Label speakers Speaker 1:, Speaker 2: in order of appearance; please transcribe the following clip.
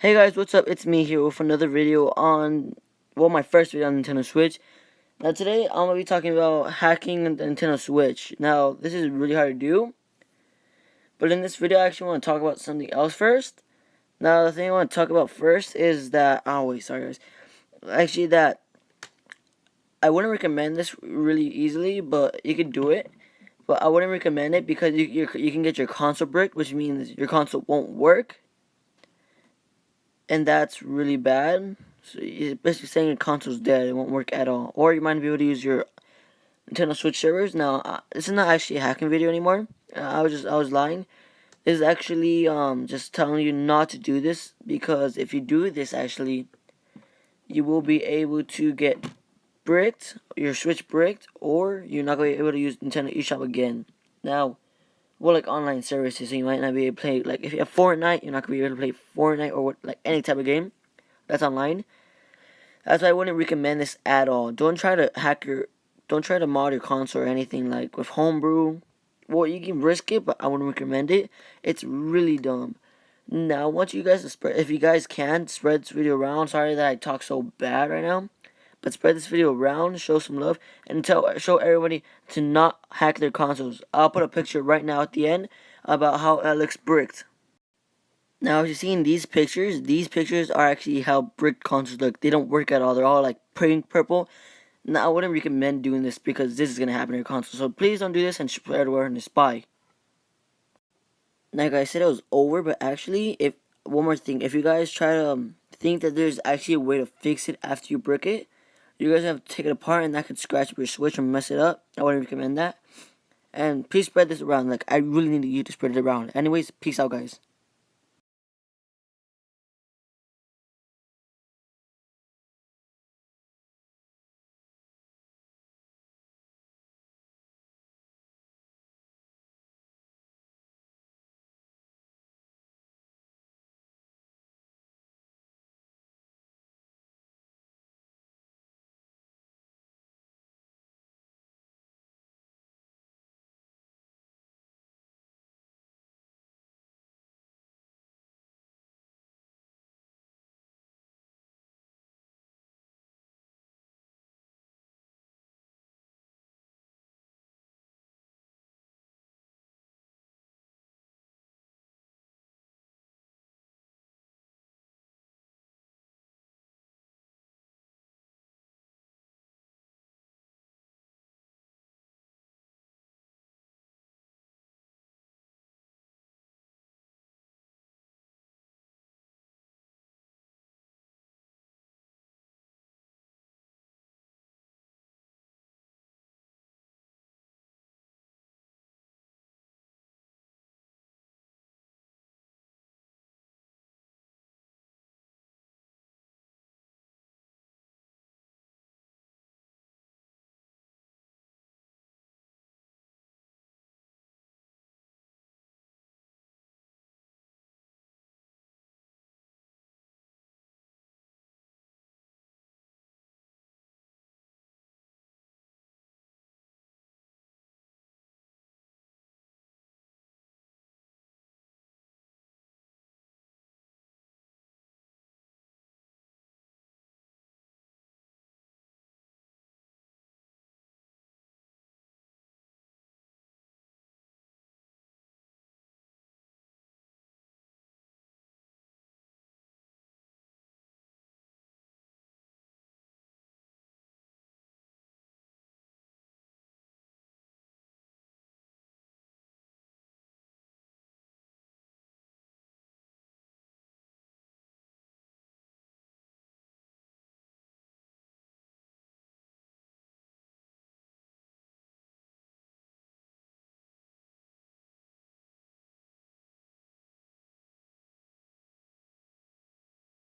Speaker 1: Hey guys, what's up? It's me here with another video on, well, my first video on Nintendo Switch. Now today I'm going to be talking about hacking the Nintendo Switch. Now this is really hard to do, but in this video I actually want to talk about something else first. Now the thing I want to talk about first is that, oh wait, sorry guys. Actually that, I wouldn't recommend this really easily, but you could do it. But I wouldn't recommend it because you can get your console bricked, which means your console won't work. And that's really bad. So you're basically saying your console's dead, it won't work at all. Or you might be able to use your Nintendo Switch servers. Now, this is not actually a hacking video anymore. I was lying. This is actually just telling you not to do this, because if you do this, actually, you will be able to get bricked, your Switch bricked, or you're not going to be able to use Nintendo eShop again. Now, well, like online services, so you might not be able to play, like if you have Fortnite, you're not going to be able to play Fortnite or like any type of game that's online. That's why I wouldn't recommend this at all. Don't try to mod your console or anything like with homebrew. Well, you can risk it, but I wouldn't recommend it. It's really dumb. Now, I want you guys to spread, if you guys can, spread this video around. Sorry that I talk so bad right now. But spread this video around, show some love, and show everybody to not hack their consoles. I'll put a picture right now at the end about how it looks bricked. Now, as you're seeing these pictures are actually how bricked consoles look. They don't work at all. They're all like pink purple. Now, I wouldn't recommend doing this because this is going to happen to your console. So please don't do this and spread awareness. Bye. Now, guys, I said it was over, but actually, one more thing. If you guys try to think that there's actually a way to fix it after you brick it, you guys have to take it apart, and that could scratch up your Switch or mess it up. I wouldn't recommend that. And please spread this around. Like, I really need you to spread it around. Anyways, peace out, guys.